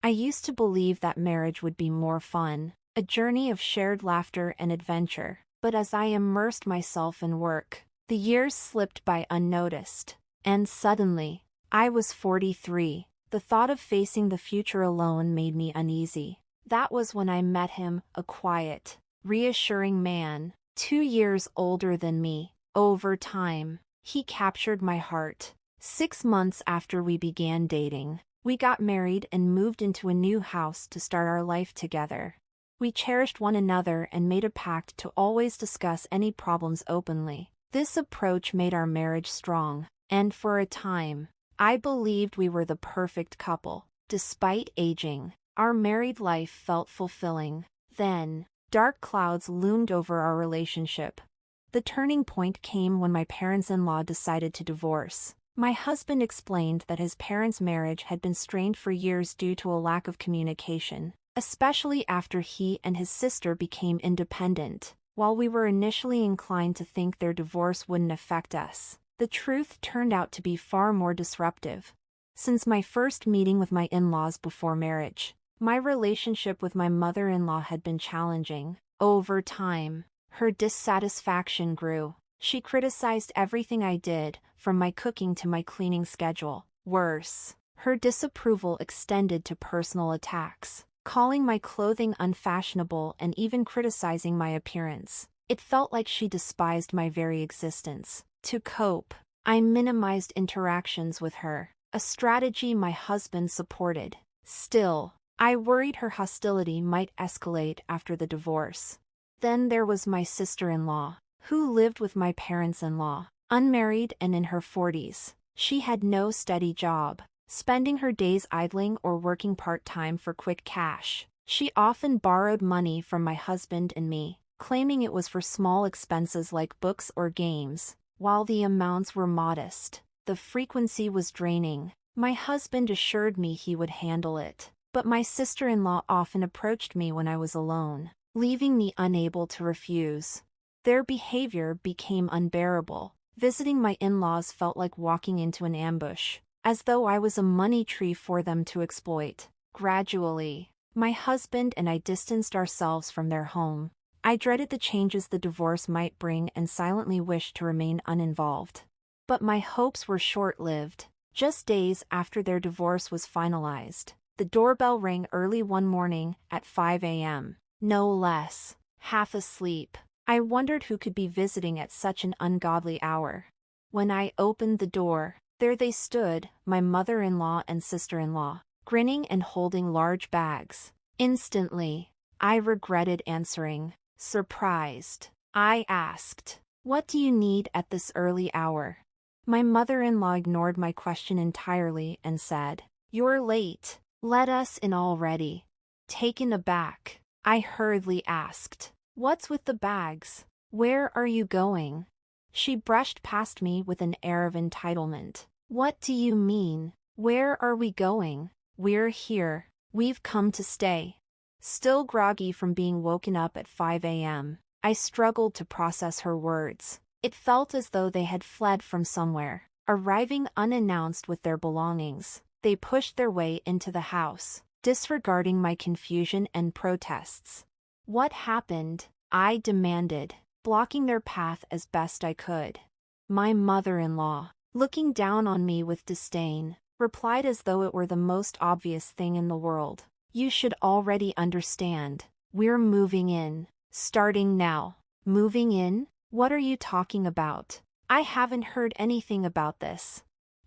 I used to believe that marriage would be more fun, a journey of shared laughter and adventure. But as I immersed myself in work, the years slipped by unnoticed. And suddenly, I was 43. The thought of facing the future alone made me uneasy. That was when I met him, a quiet, reassuring man, 2 years older than me. Over time, he captured my heart. 6 months after we began dating, we got married and moved into a new house to start our life together. We cherished one another and made a pact to always discuss any problems openly. This approach made our marriage strong, and for a time, I believed we were the perfect couple. Despite aging, our married life felt fulfilling. Then, dark clouds loomed over our relationship. The turning point came when my parents-in-law decided to divorce. My husband explained that his parents' marriage had been strained for years due to a lack of communication, especially after he and his sister became independent. While we were initially inclined to think their divorce wouldn't affect us, the truth turned out to be far more disruptive. Since my first meeting with my in-laws before marriage, my relationship with my mother-in-law had been challenging. Over time, her dissatisfaction grew. She criticized everything I did, from my cooking to my cleaning schedule. Worse, her disapproval extended to personal attacks, calling my clothing unfashionable and even criticizing my appearance. It felt like she despised my very existence. To cope, I minimized interactions with her, a strategy my husband supported. Still, I worried her hostility might escalate after the divorce. Then there was my sister-in-law, who lived with my parents-in-law, unmarried and in her 40s. She had no steady job, spending her days idling or working part-time for quick cash. She often borrowed money from my husband and me, claiming it was for small expenses like books or games. While the amounts were modest, the frequency was draining. My husband assured me he would handle it, but my sister-in-law often approached me when I was alone, leaving me unable to refuse. Their behavior became unbearable. Visiting my in-laws felt like walking into an ambush, as though I was a money tree for them to exploit. Gradually, my husband and I distanced ourselves from their home. I dreaded the changes the divorce might bring and silently wished to remain uninvolved. But my hopes were short-lived. Just days after their divorce was finalized, the doorbell rang early one morning at 5 a.m. No less. Half asleep, I wondered who could be visiting at such an ungodly hour. When I opened the door, there they stood, my mother-in-law and sister-in-law, grinning and holding large bags. Instantly, I regretted answering. Surprised, I asked, "What do you need at this early hour?" My mother-in-law ignored my question entirely and said, "You're late. Let us in already." Taken aback, I hurriedly asked, "What's with the bags? Where are you going?" She brushed past me with an air of entitlement. "What do you mean? Where are we going? We're here. We've come to stay." Still groggy from being woken up at 5 a.m., I struggled to process her words. It felt as though they had fled from somewhere. Arriving unannounced with their belongings, they pushed their way into the house, disregarding my confusion and protests. "What happened?" I demanded, blocking their path as best I could. My mother-in-law, looking down on me with disdain, replied as though it were the most obvious thing in the world. "You should already understand. We're moving in. Starting now." "Moving in? What are you talking about? I haven't heard anything about this."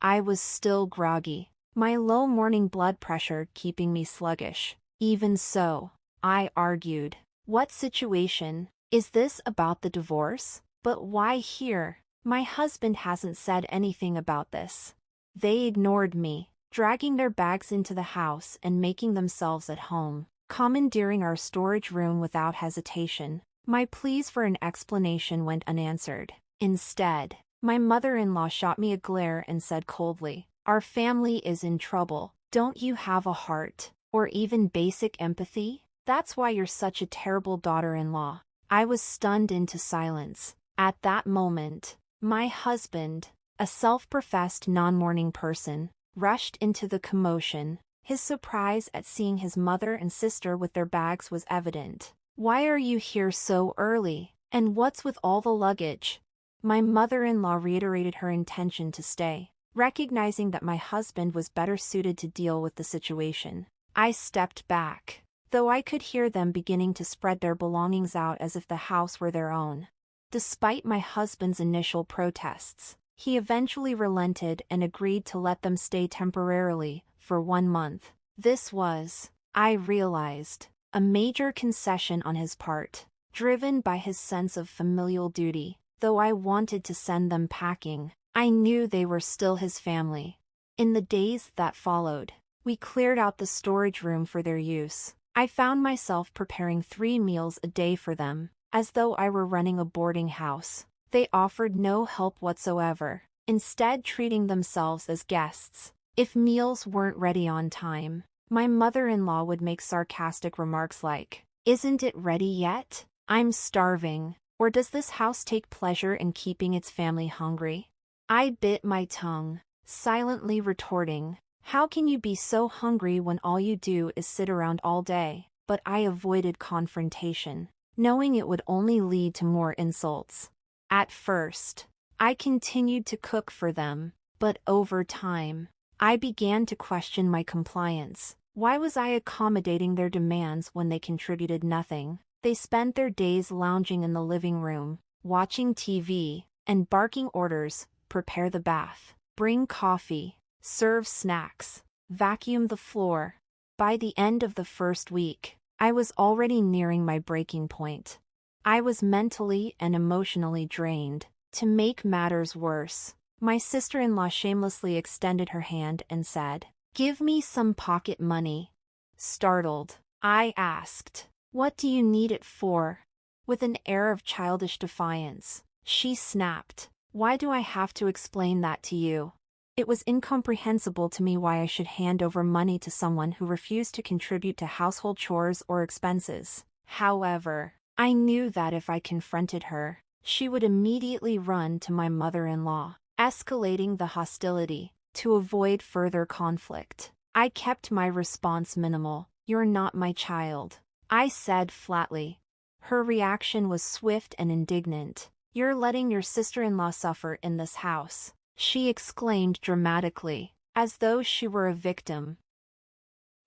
I was still groggy, my low morning blood pressure keeping me sluggish. "Even so," I argued. "What situation? Is this about the divorce? But why here? My husband hasn't said anything about this." They ignored me, dragging their bags into the house and making themselves at home, commandeering our storage room without hesitation. My pleas for an explanation went unanswered. Instead, my mother-in-law shot me a glare and said coldly, "Our family is in trouble. Don't you have a heart, or even basic empathy? That's why you're such a terrible daughter-in-law." I was stunned into silence. At that moment, my husband, a self-professed non-morning person, rushed into the commotion. His surprise at seeing his mother and sister with their bags was evident. "Why are you here so early? And what's with all the luggage?" My mother-in-law reiterated her intention to stay, recognizing that my husband was better suited to deal with the situation. I stepped back, though I could hear them beginning to spread their belongings out as if the house were their own. Despite my husband's initial protests, he eventually relented and agreed to let them stay temporarily, for 1 month. This was, I realized, a major concession on his part, driven by his sense of familial duty. Though I wanted to send them packing, I knew they were still his family. In the days that followed, we cleared out the storage room for their use. I found myself preparing 3 meals a day for them, as though I were running a boarding house. They offered no help whatsoever, instead treating themselves as guests. If meals weren't ready on time, my mother-in-law would make sarcastic remarks like, "Isn't it ready yet? I'm starving." Or does this house take pleasure in keeping its family hungry? I bit my tongue, silently retorting, "How can you be so hungry when all you do is sit around all day?" But I avoided confrontation, knowing it would only lead to more insults. At first, I continued to cook for them, but over time, I began to question my compliance. Why was I accommodating their demands when they contributed nothing? They spent their days lounging in the living room, watching TV, and barking orders: prepare the bath, bring coffee, serve snacks, vacuum the floor. By the end of the first week, I was already nearing my breaking point. I was mentally and emotionally drained. To make matters worse, my sister-in-law shamelessly extended her hand and said, "Give me some pocket money." Startled, I asked, "What do you need it for?" With an air of childish defiance, she snapped, "Why do I have to explain that to you?" It was incomprehensible to me why I should hand over money to someone who refused to contribute to household chores or expenses. However, I knew that if I confronted her, she would immediately run to my mother-in-law, escalating the hostility. To avoid further conflict, I kept my response minimal. "You're not my child," I said flatly. Her reaction was swift and indignant. "You're letting your sister-in-law suffer in this house," she exclaimed dramatically, as though she were a victim.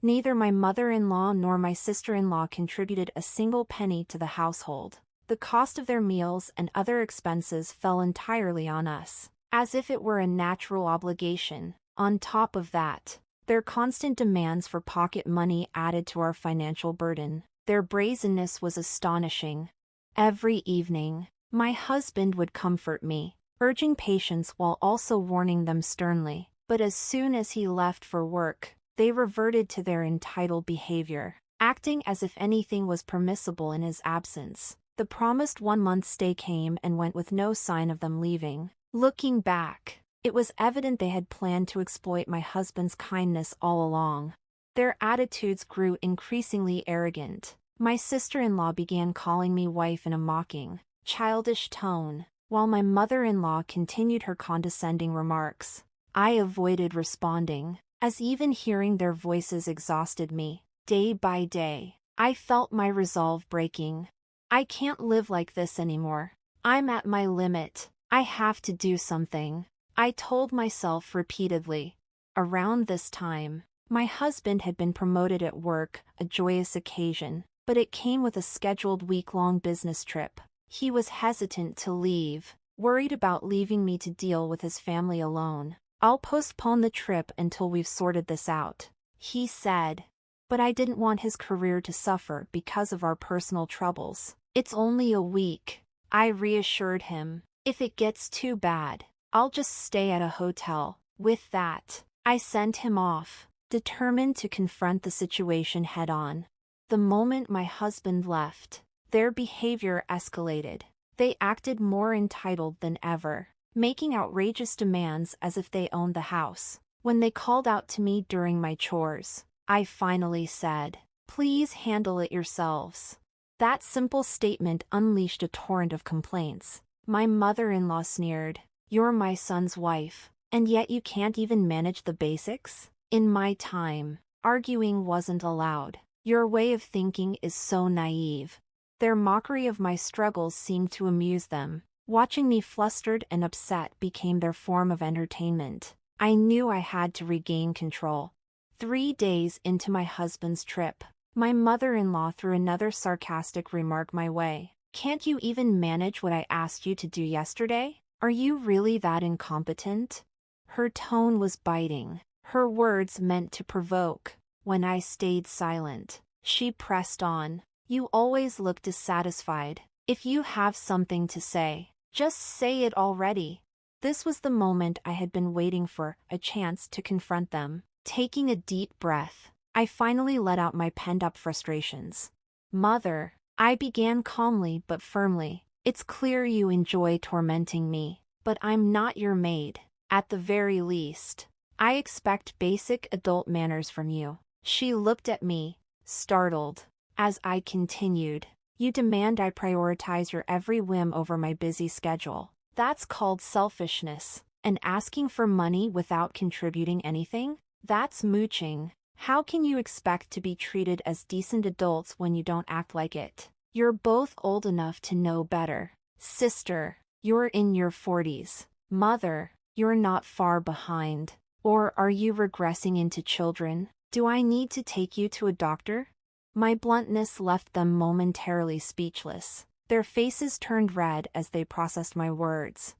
Neither my mother-in-law nor my sister-in-law contributed a single penny to the household. The cost of their meals and other expenses fell entirely on us, as if it were a natural obligation. On top of that, their constant demands for pocket money added to our financial burden. Their brazenness was astonishing. Every evening, my husband would comfort me, urging patience while also warning them sternly. But as soon as he left for work, they reverted to their entitled behavior, acting as if anything was permissible in his absence. The promised 1-month stay came and went with no sign of them leaving. Looking back, it was evident they had planned to exploit my husband's kindness all along. Their attitudes grew increasingly arrogant. My sister-in-law began calling me wife in a mocking, childish tone, while my mother-in-law continued her condescending remarks. I avoided responding, as even hearing their voices exhausted me. Day by day, I felt my resolve breaking. I can't live like this anymore. I'm at my limit. I have to do something, I told myself repeatedly. Around this time, my husband had been promoted at work, a joyous occasion, but it came with a scheduled week-long business trip. He was hesitant to leave, worried about leaving me to deal with his family alone. "I'll postpone the trip until we've sorted this out," he said. But I didn't want his career to suffer because of our personal troubles. "It's only a week," I reassured him. "If it gets too bad, I'll just stay at a hotel." With that, I sent him off, determined to confront the situation head-on. The moment my husband left, their behavior escalated. They acted more entitled than ever, making outrageous demands as if they owned the house. When they called out to me during my chores, I finally said, "Please handle it yourselves." That simple statement unleashed a torrent of complaints. My mother-in-law sneered, "You're my son's wife, and yet you can't even manage the basics?" In my time, Arguing wasn't allowed. Your way of thinking is so naive. Their mockery of my struggles seemed to amuse them. Watching me flustered and upset became their form of entertainment. I knew I had to regain control. 3 days into my husband's trip, my mother-in-law threw another sarcastic remark my way. "Can't you even manage what I asked you to do yesterday? Are you really that incompetent?" Her tone was biting. Her words meant to provoke. When I stayed silent, she pressed on. "You always look dissatisfied. If you have something to say, just say it already." This was the moment I had been waiting for, a chance to confront them. Taking a deep breath, I finally let out my pent-up frustrations. "Mother," I began calmly but firmly, "it's clear you enjoy tormenting me, but I'm not your maid. At the very least, I expect basic adult manners from you." She looked at me, startled. As I continued, "You demand I prioritize your every whim over my busy schedule. That's called selfishness. And asking for money without contributing anything? That's mooching. How can you expect to be treated as decent adults when you don't act like it? You're both old enough to know better. Sister, you're in your 40s. Mother, you're not far behind. Or are you regressing into children? Do I need to take you to a doctor?" My bluntness left them momentarily speechless. Their faces turned red as they processed my words.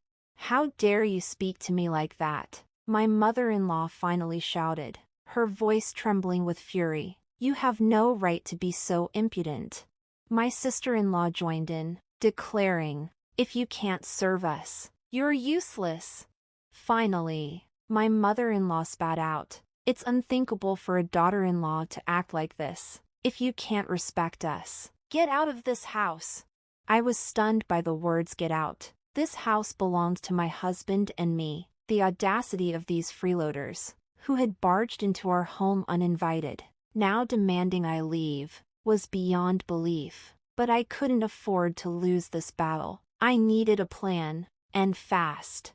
"How dare you speak to me like that?" my mother-in-law finally shouted, her voice trembling with fury. "You have no right to be so impudent." My sister-in-law joined in, declaring, "If you can't serve us, you're useless." Finally, my mother-in-law spat out, "It's unthinkable for a daughter-in-law to act like this. If you can't respect us, get out of this house." I was stunned by the words "get out." This house belonged to my husband and me. The audacity of these freeloaders, who had barged into our home uninvited, now demanding I leave, was beyond belief. But I couldn't afford to lose this battle. I needed a plan, and fast.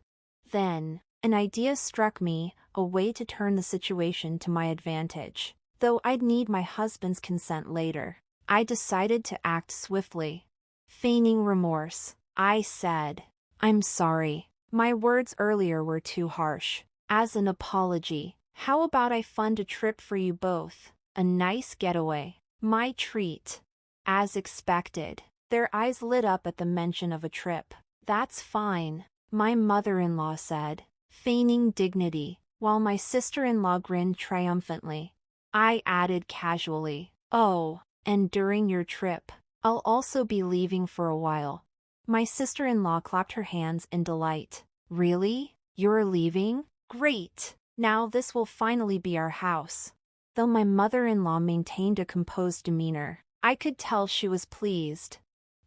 Then, an idea struck me, a way to turn the situation to my advantage. Though I'd need my husband's consent later, I decided to act swiftly. Feigning remorse, I said, "I'm sorry. My words earlier were too harsh. As an apology, how about I fund a trip for you both? A nice getaway. My treat." As expected, their eyes lit up at the mention of a trip. "That's fine," my mother-in-law said, feigning dignity, while my sister-in-law grinned triumphantly. I added casually, "Oh, and during your trip, I'll also be leaving for a while." My sister-in-law clapped her hands in delight. "Really? You're leaving? Great! Now this will finally be our house." Though my mother-in-law maintained a composed demeanor, I could tell she was pleased.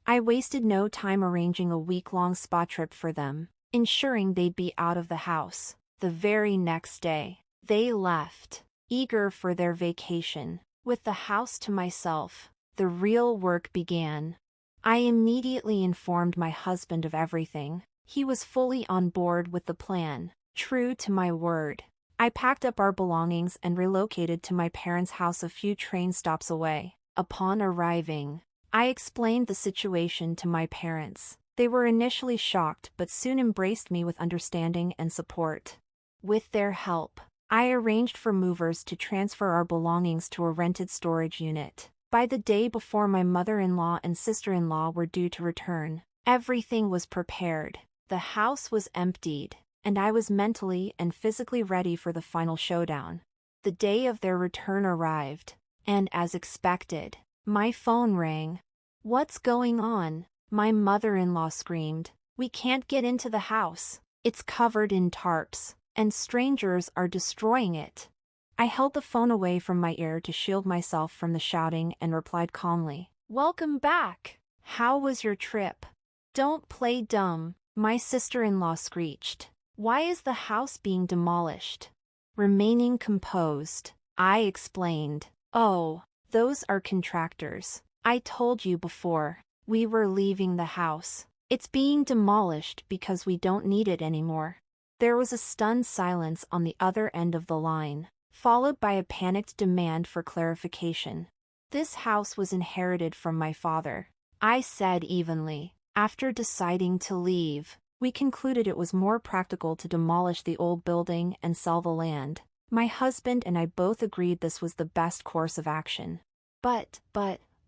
I wasted no time arranging a week-long spa trip for them, ensuring they'd be out of the house. The very next day, they left, eager for their vacation. With the house to myself, the real work began. I immediately informed my husband of everything. He was fully on board with the plan. True to my word, I packed up our belongings and relocated to my parents' house a few train stops away. Upon arriving, I explained the situation to my parents. They were initially shocked but soon embraced me with understanding and support. With their help, I arranged for movers to transfer our belongings to a rented storage unit. By the day before my mother-in-law and sister-in-law were due to return, everything was prepared. The house was emptied, and I was mentally and physically ready for the final showdown. The day of their return arrived, and as expected, my phone rang. "What's going on?" my mother-in-law screamed. "We can't get into the house. It's covered in tarps, and strangers are destroying it." I held the phone away from my ear to shield myself from the shouting and replied calmly, "Welcome back. How was your trip?" "Don't play dumb," my sister-in-law screeched. "Why is the house being demolished?" Remaining composed, I explained, "Oh, those are contractors. I told you before. We were leaving the house. It's being demolished because we don't need it anymore." There was a stunned silence on the other end of the line. followed by a panicked demand for clarification. "This house was inherited from my father," I said evenly. "After deciding to leave, we concluded it was more practical to demolish the old building and sell the land. My husband and I both agreed this was the best course of action." But,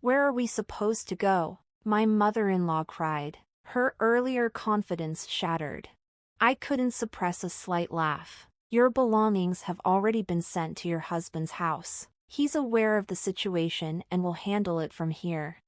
where are we supposed to go?" my mother-in-law cried, her earlier confidence shattered. I couldn't suppress a slight laugh. "Your belongings have already been sent to your husband's house. He's aware of the situation and will handle it from here."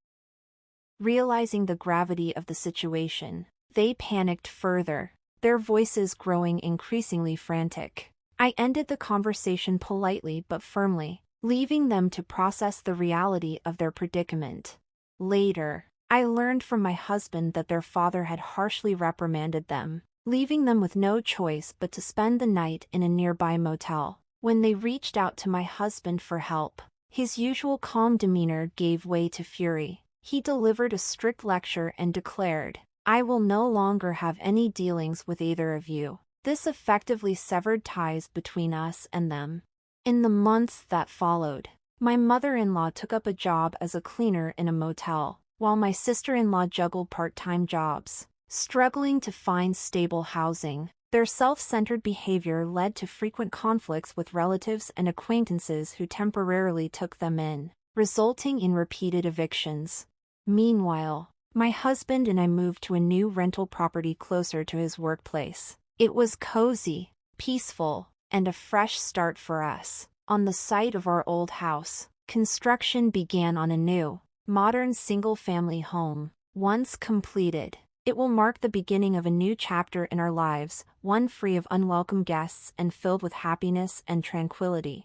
Realizing the gravity of the situation, they panicked further, their voices growing increasingly frantic. I ended the conversation politely but firmly, leaving them to process the reality of their predicament. Later, I learned from my husband that their father had harshly reprimanded them, leaving them with no choice but to spend the night in a nearby motel. When they reached out to my husband for help, his usual calm demeanor gave way to fury. He delivered a strict lecture and declared, "I will no longer have any dealings with either of you." This effectively severed ties between us and them. In the months that followed, my mother-in-law took up a job as a cleaner in a motel, while my sister-in-law juggled part-time jobs, struggling to find stable housing. Their self-centered behavior led to frequent conflicts with relatives and acquaintances who temporarily took them in, resulting in repeated evictions. Meanwhile, my husband and I moved to a new rental property closer to his workplace. It was cozy, peaceful, and a fresh start for us. On the site of our old house, construction began on a new, modern single-family home. Once completed, it will mark the beginning of a new chapter in our lives, one free of unwelcome guests and filled with happiness and tranquility.